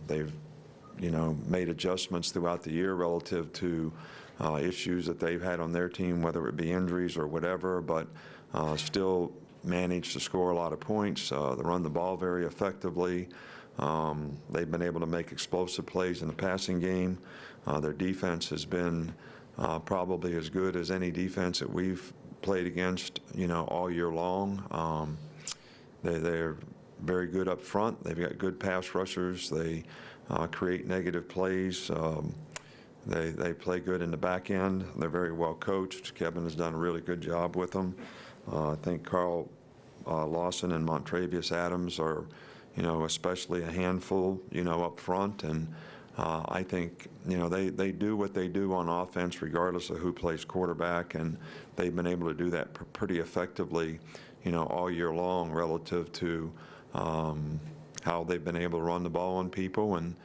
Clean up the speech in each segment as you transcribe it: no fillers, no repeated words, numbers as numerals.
They've, made adjustments throughout the year relative to issues that they've had on their team, whether it be injuries or whatever, but still managed to score a lot of points. They run the ball very effectively. They've been able to make explosive plays in the passing game. Their defense has been probably as good as any defense that we've played against, all year long. They're very good up front. They've got good pass rushers. They create negative plays. They play good in the back end. They're very well coached. Kevin has done a really good job with them. I think Carl Lawson and Montravius Adams are, especially a handful, up front. And I think, they do what they do on offense regardless of who plays quarterback, and they've been able to do that pretty effectively, all year long relative to how they've been able to run the ball on people and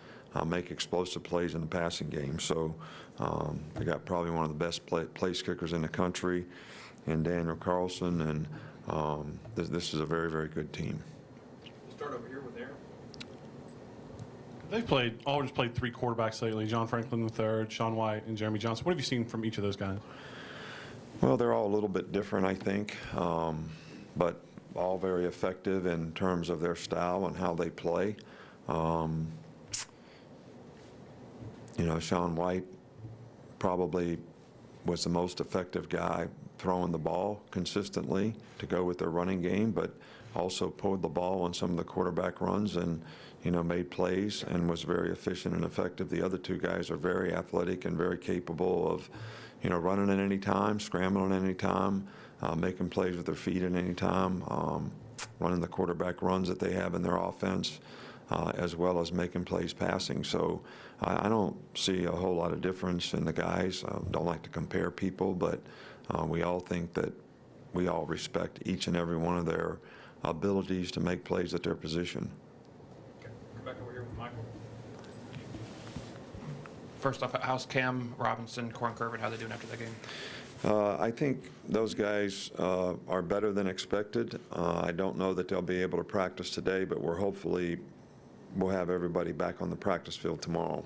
make explosive plays in the passing game. So they got probably one of the best place kickers in the country in Daniel Carlson, and this is a very, very good team. We'll start over here with Aaron. They've always played three quarterbacks lately, John Franklin III, Sean White, and Jeremy Johnson. What have you seen from each of those guys? Well, they're all a little bit different, I think, but all very effective in terms of their style and how they play. Sean White probably was the most effective guy throwing the ball consistently to go with their running game, but also pulled the ball on some of the quarterback runs and, made plays and was very efficient and effective. The other two guys are very athletic and very capable of, running at any time, scrambling at any time, making plays with their feet at any time, running the quarterback runs that they have in their offense, as well as making plays passing. So I don't see a whole lot of difference in the guys. Don't like to compare people, but we all think that we all respect each and every one of their abilities to make plays at their position. Okay, come back over here with Michael. First off, how's Cam Robinson, Corin Curvin, how are they doing after that game? I think those guys are better than expected. I don't know that they'll be able to practice today, but we'll have everybody back on the practice field tomorrow.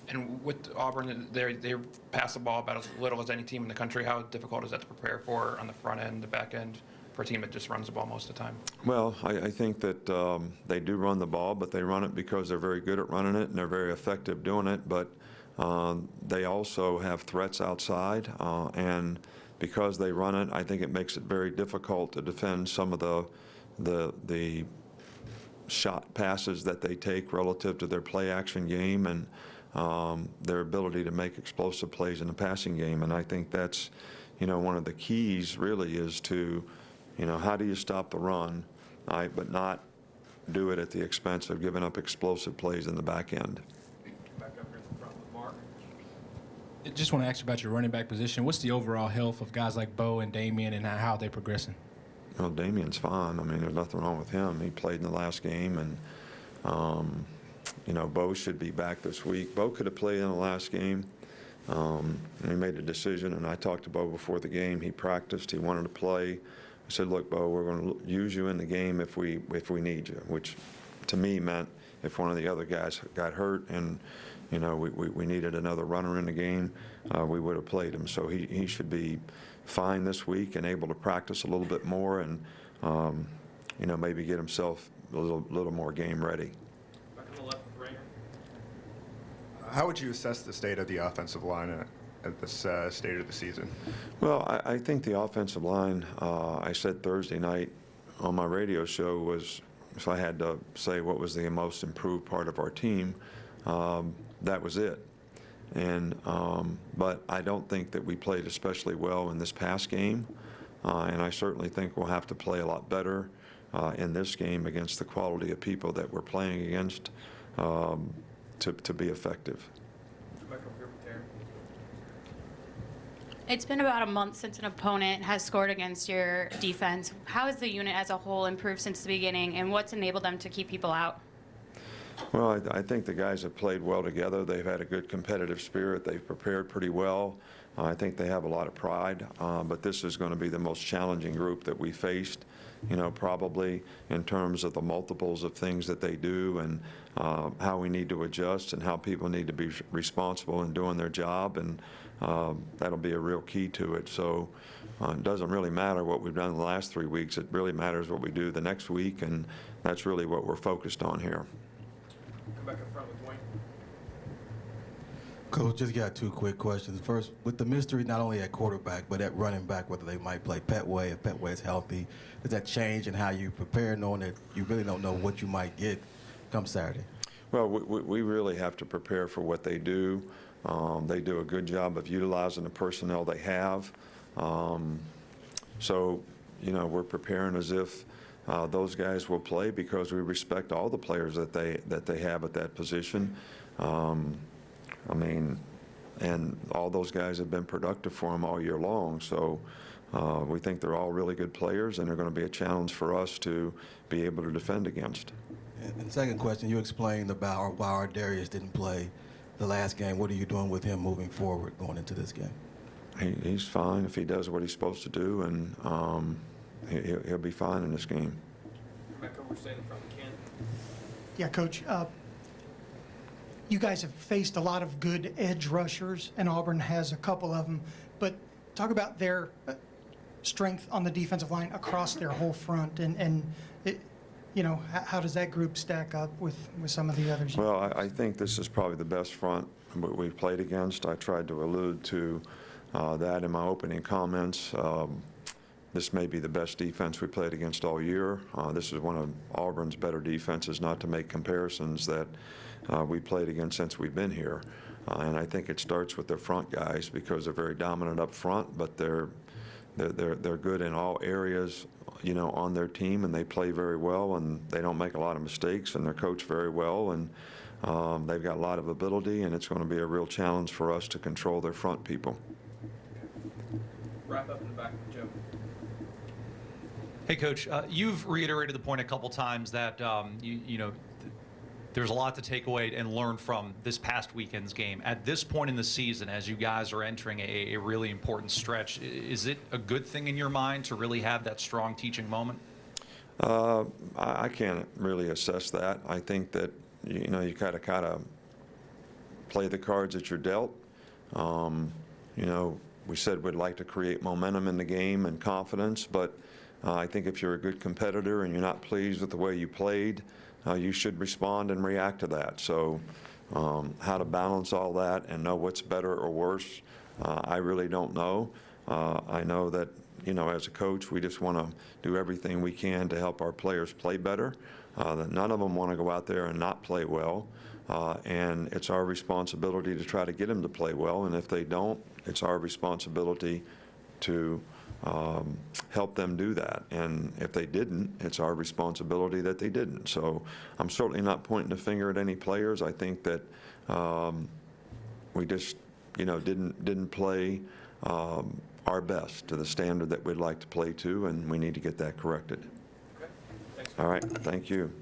And with Auburn, they pass the ball about as little as any team in the country. How difficult is that to prepare for on the front end, the back end, for a team that just runs the ball most of the time? Well, I think that they do run the ball, but they run it because they're very good at running it and they're very effective doing it. But they also have threats outside, and because they run it, I think it makes it very difficult to defend some of the shot passes that they take relative to their play action game and their ability to make explosive plays in the passing game. And I think that's, one of the keys really is to, how do you stop the run, but not do it at the expense of giving up explosive plays in the back end. Back up here in the front with Mark. I just want to ask you about your running back position. What's the overall health of guys like Bo and Damian, and how are they progressing? Well, Damian's fine. I mean, there's nothing wrong with him. He played in the last game, and, Bo should be back this week. Bo could have played in the last game. And he made a decision, and I talked to Bo before the game. He practiced. He wanted to play. I said, look, Bo, we're going to use you in the game if we need you, which to me meant if one of the other guys got hurt and, we needed another runner in the game, we would have played him. So he should be fine this week and able to practice a little bit more and, maybe get himself a little more game ready. Back on the left with Rainer. How would you assess the state of the offensive line at this stage of the season? Well, I think the offensive line, I said Thursday night on my radio show, was, if I had to say what was the most improved part of our team, that was it. And but I don't think that we played especially well in this past game, and I certainly think we'll have to play a lot better in this game against the quality of people that we're playing against to be effective. Back up here with Aaron. It's been about a month since an opponent has scored against your defense. How has the unit as a whole improved since the beginning, and what's enabled them to keep people out? Well, I think the guys have played well together. They've had a good competitive spirit. They've prepared pretty well. I think they have a lot of pride, but this is going to be the most challenging group that we faced, probably in terms of the multiples of things that they do and how we need to adjust and how people need to be responsible in doing their job, and that'll be a real key to it. So it doesn't really matter what we've done in the last 3 weeks. It really matters what we do the next week, and that's really what we're focused on here. Come back up front with Dwayne. Coach, just got 2 quick questions. First, with the mystery not only at quarterback, but at running back, whether they might play Petway, if Petway is healthy, does that change in how you prepare, knowing that you really don't know what you might get come Saturday? Well, we really have to prepare for what they do. They do a good job of utilizing the personnel they have. So, we're preparing as if those guys will play because we respect all the players that they have at that position. And all those guys have been productive for them all year long. So we think they're all really good players, and they're going to be a challenge for us to be able to defend against. And second question, you explained about why our Darius didn't play the last game. What are you doing with him moving forward going into this game? He's fine if he does what he's supposed to do, and he'll be fine in this game. Come back over, stay in the front with Ken. Yeah, Coach, you guys have faced a lot of good edge rushers, and Auburn has a couple of them. But talk about their strength on the defensive line across their whole front, and how does that group stack up with some of the others? Well, I think this is probably the best front we've played against. I tried to allude to that in my opening comments. This may be the best defense we played against all year. This is one of Auburn's better defenses, not to make comparisons, that we played against since we've been here. And I think it starts with their front guys because they're very dominant up front, but they're good in all areas, on their team, and they play very well, and they don't make a lot of mistakes, and they're coached very well, and they've got a lot of ability, and it's going to be a real challenge for us to control their front people. Wrap up in the back with Joe. Hey, Coach, you've reiterated the point a couple times that there's a lot to take away and learn from this past weekend's game. At this point in the season, as you guys are entering a really important stretch, is it a good thing in your mind to really have that strong teaching moment? I can't really assess that. I think that, you kind of play the cards that you're dealt. We said we'd like to create momentum in the game and confidence, but I think if you're a good competitor and you're not pleased with the way you played, you should respond and react to that. So how to balance all that and know what's better or worse, I really don't know. I know that, as a coach, we just want to do everything we can to help our players play better. That none of them want to go out there and not play well. And it's our responsibility to try to get them to play well. And if they don't, it's our responsibility to help them do that. And if they didn't, it's our responsibility that they didn't. So I'm certainly not pointing the finger at any players. I think that we just, didn't play our best to the standard that we'd like to play to, and we need to get that corrected. Okay, thanks. All right, thank you. Back